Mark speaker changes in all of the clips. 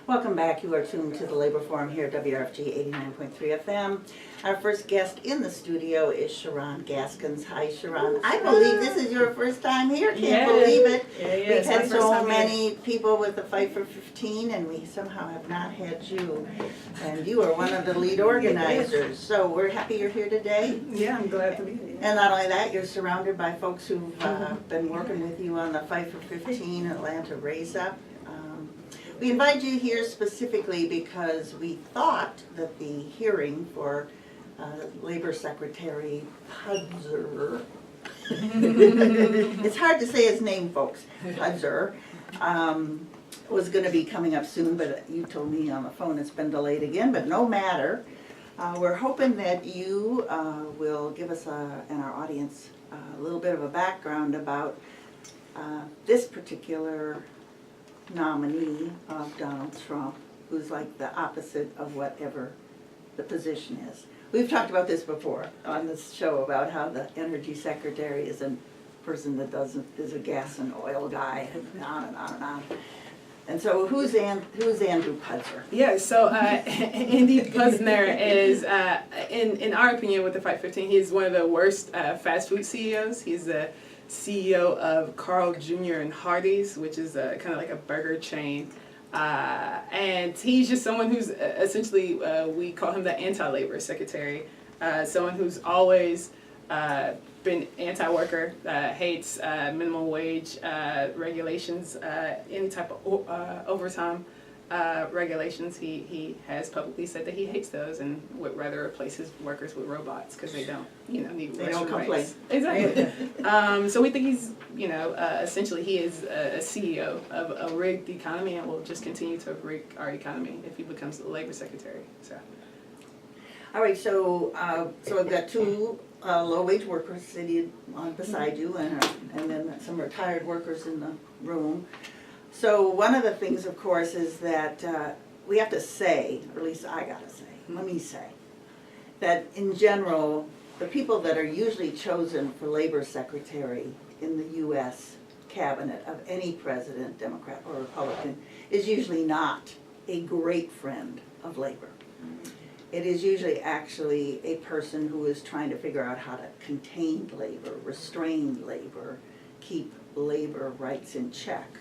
Speaker 1: Welcome back. You are tuned to the Labor Forum here at WRFG 89.3 FM. Our first guest in the studio is Charone Daskins. Hi, Charone. I believe this is your first time here. Can't believe it.
Speaker 2: Yeah,
Speaker 1: We've had so many people with the Fight for 15, and we somehow have not had you. And you are one of the lead organizers. So we're happy you're here today.
Speaker 2: Yeah, I'm glad to be here.
Speaker 1: And not only that, you're surrounded by folks who've been working with you on the Fight for 15 Atlanta Raise Up. We invite you here specifically because we thought that the hearing for Labor Secretary Pudzer, it's hard to say his name, folks, Pudzer, was going to be coming up soon, but you told me on the phone it's been delayed again, but no matter. We're hoping that you will give us and our audience a little bit of a background about this particular nominee of Donald Trump, who's like the opposite of whatever the position is. We've talked about this before on this show about how the energy secretary is a person that is a gas and oil guy, and on and on and on. And so who's Andrew Pudzer?
Speaker 2: Yeah, so Andy Pudzer is, in our opinion, with the Fight 15, he's one of the worst fast food CEOs. He's the CEO of Carl Jr. and Hardee's, which is kind of like a burger chain. And he's just someone who's essentially, we call him the anti-labor secretary. Someone who's always been anti-worker, hates minimum wage regulations, any type of overtime regulations. He has publicly said that he hates those and would rather replace his workers with robots because they don't, need
Speaker 1: They don't complain.
Speaker 2: rights. Exactly. So we think he's, essentially he is a CEO of a rigged economy and will just continue to rig our economy if he becomes the labor secretary. So.
Speaker 1: All right, so we've got two low-wage workers sitting beside you, and then some retired workers in the room. So one of the things, of course, is that we have to say, or at least I gotta say, let me say, that in general, the people that are usually chosen for labor secretary in the U.S. cabinet of any president, Democrat or Republican, is usually not a great friend of labor. It is usually actually a person who is trying to figure out how to contain labor, restrain labor, keep labor rights in check.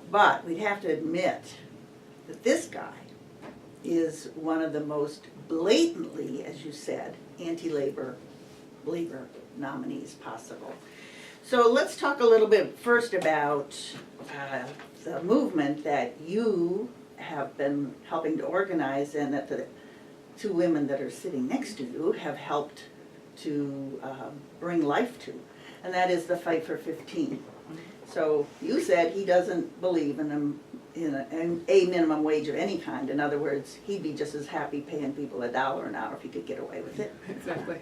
Speaker 1: But we'd have to admit that this guy is one of the most blatantly, as you said, anti-labor labor nominees possible. So let's talk a little bit first about the movement that you have been helping to organize and that the two women that are sitting next to you have helped to bring life to, and that is the Fight for 15. So you said he doesn't believe in a minimum wage of any kind. In other words, he'd be just as happy paying people $1 an hour if he could get away with it.
Speaker 2: Exactly.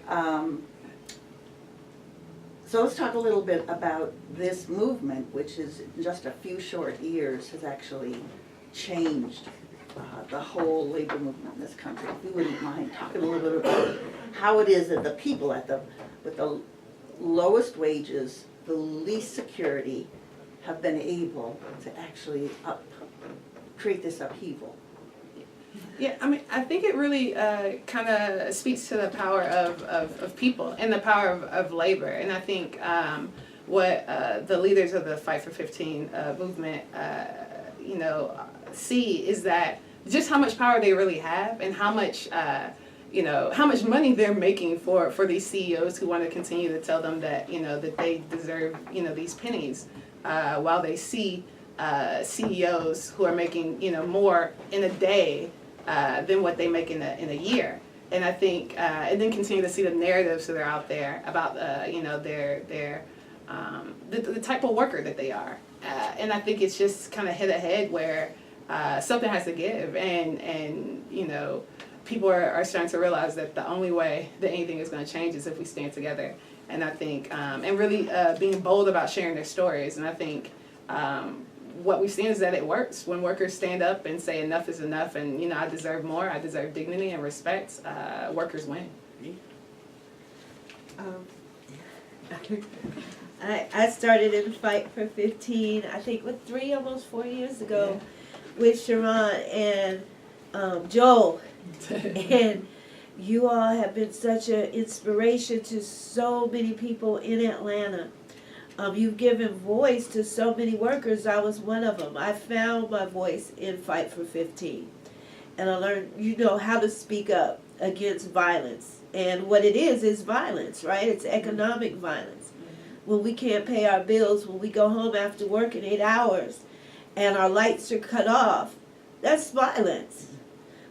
Speaker 1: So let's talk a little bit about this movement, which is in just a few short years has actually changed the whole labor movement in this country. If you wouldn't mind talking a little bit about how it is that the people with the lowest wages, the least security, have been able to actually create this upheaval.
Speaker 2: Yeah, I mean, I think it really kind of speaks to the power of people and the power of labor. And I think what the leaders of the Fight for 15 movement, see is that just how much power they really have and how much, how much money they're making for these CEOs who want to continue to tell them that, that they deserve, these pennies, while they see CEOs who are making, more in a day than what they make in a year. And I think, and then continue to see the narratives that are out there about, the type of worker that they are. And I think it's just kind of hit ahead where something has to give, and people are starting to realize that the only way that anything is going to change is if we stand together. And I think, and really being bold about sharing their stories. And I think what we've seen is that it works. When workers stand up and say enough is enough and, I deserve more, I deserve dignity and respect, workers win.
Speaker 3: I started in Fight for 15, I think, 3, almost 4 years ago. with Charone and Joel, and you all have been such an inspiration to so many people in Atlanta. You've given voice to so many workers. I was one of them. I found my voice in Fight for 15. And I learned, how to speak up against violence. And what it is violence, right? It's economic violence. When we can't pay our bills, when we go home after working 8 hours and our lights are cut off, that's violence.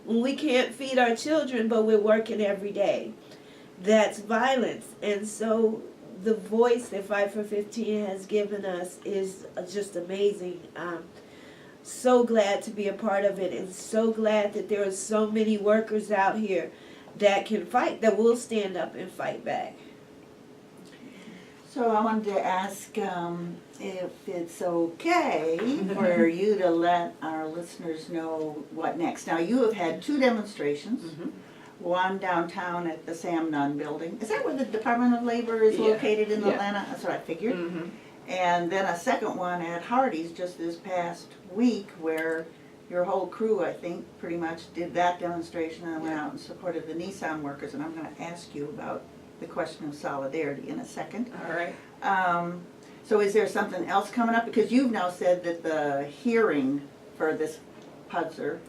Speaker 3: When we can't feed our children but we're working every day, that's violence. And so the voice that Fight for 15 has given us is just amazing. So glad to be a part of it, and so glad that there are so many workers out here that can fight, that will stand up and fight back.
Speaker 1: So I wanted to ask if it's okay for you to let our listeners know what next. Now, you have had 2 demonstrations. One downtown at the Sam Nunn building. Is that where the Department of Labor is located in Atlanta? That's what I figured. And then a second one at Hardee's just this past week, where your whole crew, I think, pretty much did that demonstration and went out and supported the Nissan workers. And I'm going to ask you about the question of solidarity in a second.
Speaker 2: All right.
Speaker 1: So is there something else coming up? Because you've now said that the hearing for this Pudzer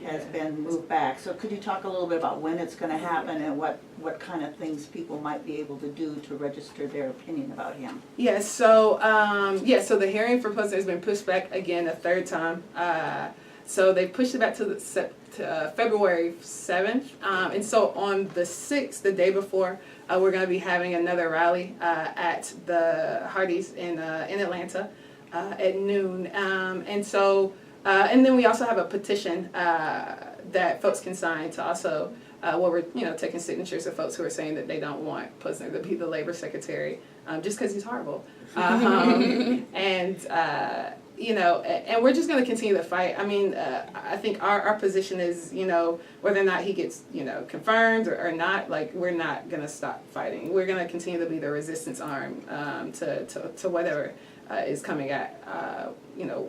Speaker 1: has been moved back. So could you talk a little bit about when it's going to happen and what kind of things people might be able to do to register their opinion about him?
Speaker 2: Yeah, so the hearing for Pudzer has been pushed back again a third time. So they pushed it back to February 7th. And so on the 6th, the day before, we're going to be having another rally at the Hardee's in Atlanta at noon. And then we also have a petition that folks can sign to also, where we're taking signatures of folks who are saying that they don't want Pudzer to be the labor secretary, just because he's horrible. And we're just going to continue the fight. I mean, I think our position is, whether or not he gets, confirmed or not, like, we're not going to stop fighting. We're going to continue to be the resistance arm to whatever is coming at,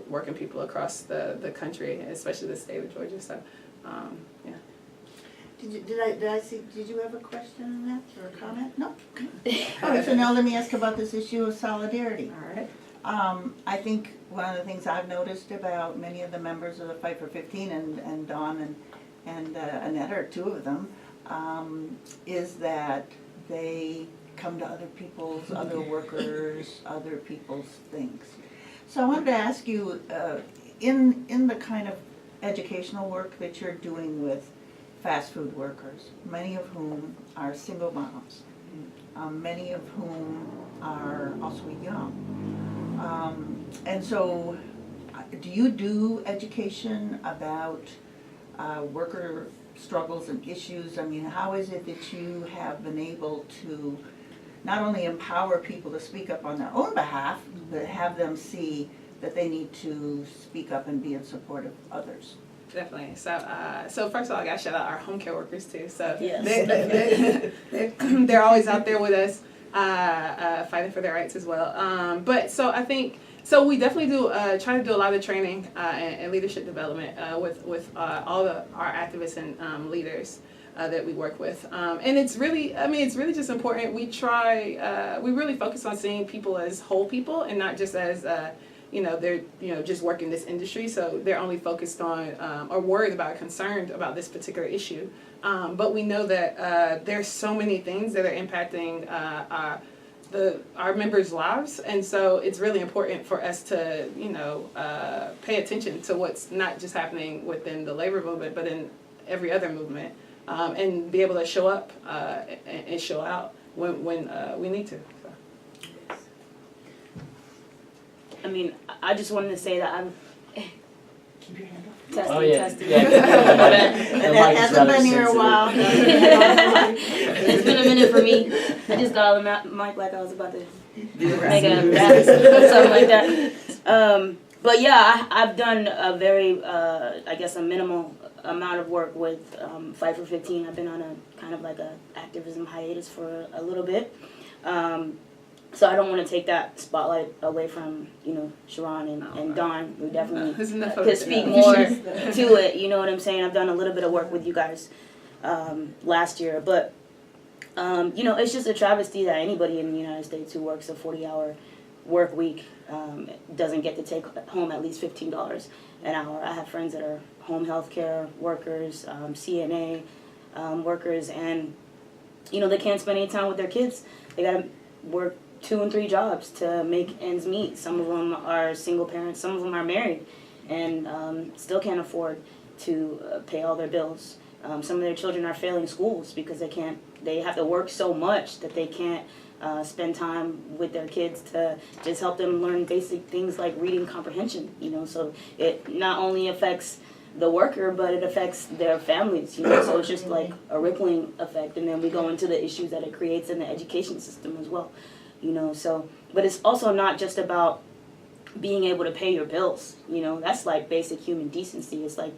Speaker 2: working people across the country, especially the state of Georgia. So, yeah.
Speaker 1: Did you have a question on that or a comment? No? All right, so now let me ask about this issue of solidarity.
Speaker 2: All right.
Speaker 1: I think one of the things I've noticed about many of the members of the Fight for 15 and Dawn and Annette are 2 of them, is that they come to other people's, other workers, other people's things. So I wanted to ask you, in the kind of educational work that you're doing with fast food workers, many of whom are single moms, many of whom are also young. And so do you do education about worker struggles and issues? I mean, how is it that you have been able to not only empower people to speak up on their own behalf, but have them see that they need to speak up and be in support of others?
Speaker 2: Definitely. So first of all, I got to shout out our home care workers too. So
Speaker 3: Yes.
Speaker 2: they're always out there with us, fighting for their rights as well. I think we definitely do try to do a lot of training and leadership development with all our activists and leaders that we work with. And it's really just important. We really focus on seeing people as whole people and not just as they're just working this industry, so they're only focused on or worried about, concerned about this particular issue. But we know that there's so many things that are impacting our members' lives, and so it's really important for us to pay attention to what's not just happening within the labor movement, but in every other movement, and be able to show up and show out when we need to.
Speaker 4: I mean, I just wanted to say that I'm
Speaker 1: Keep your hand up.
Speaker 4: testing.
Speaker 1: And that hasn't been here a while.
Speaker 4: It's been a minute for me. I just got on the mic like I was about to make a rap or something like that. But yeah, I've done a very, a minimal amount of work with Fight for 15. I've been on a kind of like a activism hiatus for a little bit. So I don't want to take that spotlight away from, Charone and Dawn, who definitely
Speaker 2: There's enough of
Speaker 4: could
Speaker 2: it.
Speaker 4: speak more to it. You know what I'm saying? I've done a little bit of work with you guys last year, but it's just a travesty that anybody in the United States who works a 40-hour work week doesn't get to take home at least $15 an hour. I have friends that are home health care workers, CNA workers, and they can't spend any time with their kids. They gotta work 2 and 3 jobs to make ends meet. Some of them are single parents, some of them are married, and still can't afford to pay all their bills. Some of their children are failing schools because they have to work so much that they can't spend time with their kids to just help them learn basic things like reading comprehension, so it not only affects the worker, but it affects their families, so it's just like a rippling effect, and then we go into the issues that it creates in the education system as well, but it's also not just about being able to pay your bills, that's like basic human decency. It's like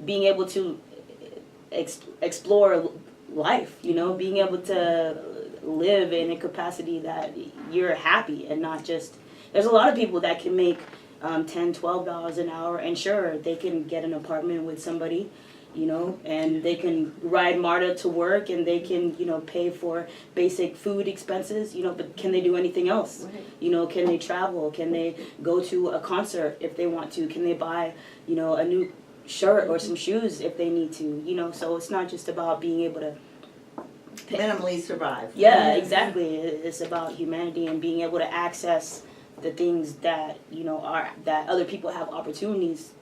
Speaker 4: being able to explore life, being able to live in a capacity that you're happy and not just, there's a lot of people that can make $10-12 an hour, and sure, they can get an apartment with somebody, and they can ride MARTA to work, and they can, pay for basic food expenses, but can they do anything else?
Speaker 3: Right.
Speaker 4: Can they travel? Can they go to a concert if they want to? Can they buy, a new shirt or some shoes if they need to? So it's not just about being able to
Speaker 1: Minimally survive.
Speaker 4: Yeah, exactly. It's about humanity and being able to access the things that that other people have opportunities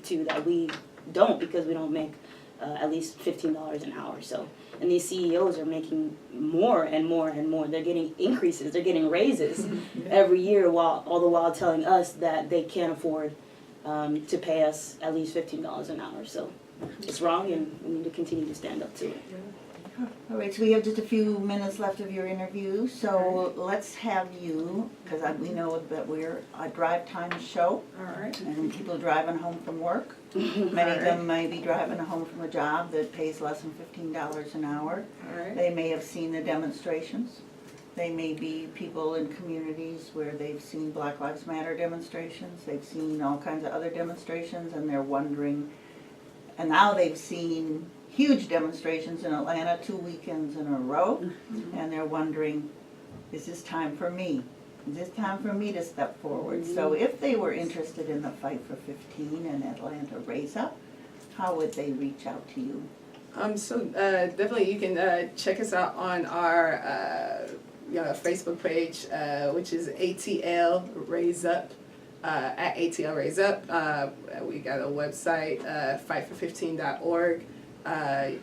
Speaker 4: to that we don't, because we don't make at least $15 an hour. So, and these CEOs are making more and more and more. They're getting increases. They're getting raises every year, all the while telling us that they can't afford to pay us at least $15 an hour. So, it's wrong, and we need to continue to stand up to it.
Speaker 1: All right, so we have just a few minutes left of your interview, so let's have you, because we know that we're a drive time show,
Speaker 2: All right.
Speaker 1: and people driving home from work. Many of them may be driving home from a job that pays less than $15 an hour.
Speaker 2: All right.
Speaker 1: They may have seen the demonstrations. They may be people in communities where they've seen Black Lives Matter demonstrations. They've seen all kinds of other demonstrations, and they're wondering, and now they've seen huge demonstrations in Atlanta 2 weekends in a row, and they're wondering, is this time for me? Is this time for me to step forward? So if they were interested in the Fight for 15 and Atlanta Raise Up, how would they reach out to you?
Speaker 2: Definitely you can check us out on our Facebook page, which is ATL Raise Up, at ATL Raise Up. We got a website, fightfor15.org. And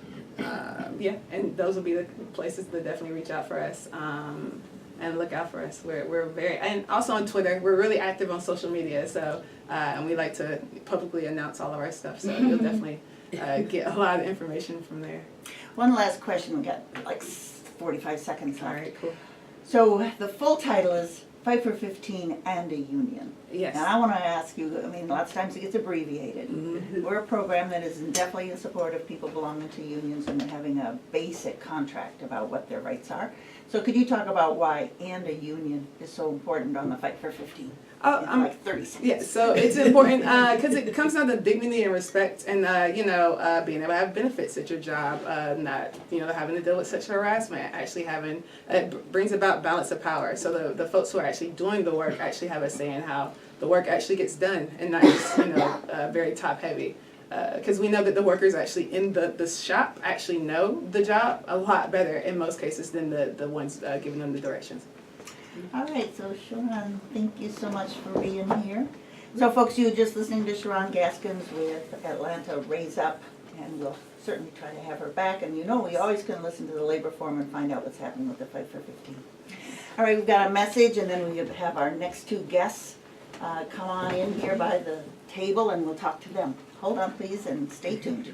Speaker 2: those will be the places to definitely reach out for us, and look out for us. We're very, and also on Twitter, we're really active on social media, so and we like to publicly announce all of our stuff, so you'll definitely get a lot of information from there.
Speaker 1: One last question, we got like 45 seconds left.
Speaker 2: All right, cool.
Speaker 1: So the full title is Fight for 15 and a Union.
Speaker 2: Yes.
Speaker 1: And I want to ask you, lots of times it gets abbreviated. We're a program that is definitely in support of people belonging to unions and having a basic contract about what their rights are. So could you talk about why and a union is so important on the Fight for 15? In like 30 seconds.
Speaker 2: Yeah, so it's important because it comes down to dignity and respect, and being able to have benefits at your job, not having to deal with sexual harassment, actually having it brings about balance of power. So the folks who are actually doing the work actually have a say in how the work actually gets done, and not just very top heavy. Because we know that the workers actually in the shop actually know the job a lot better in most cases than the ones giving them the directions.
Speaker 1: All right, so Charone, thank you so much for being here. So folks, you're just listening to Charone Daskins with Atlanta Raise Up, and we'll certainly try to have her back. And we always can listen to the labor forum and find out what's happening with the Fight for 15. All right, we've got a message, and then we have our next 2 guests come on in here by the table, and we'll talk to them. Hold on, please, and stay tuned.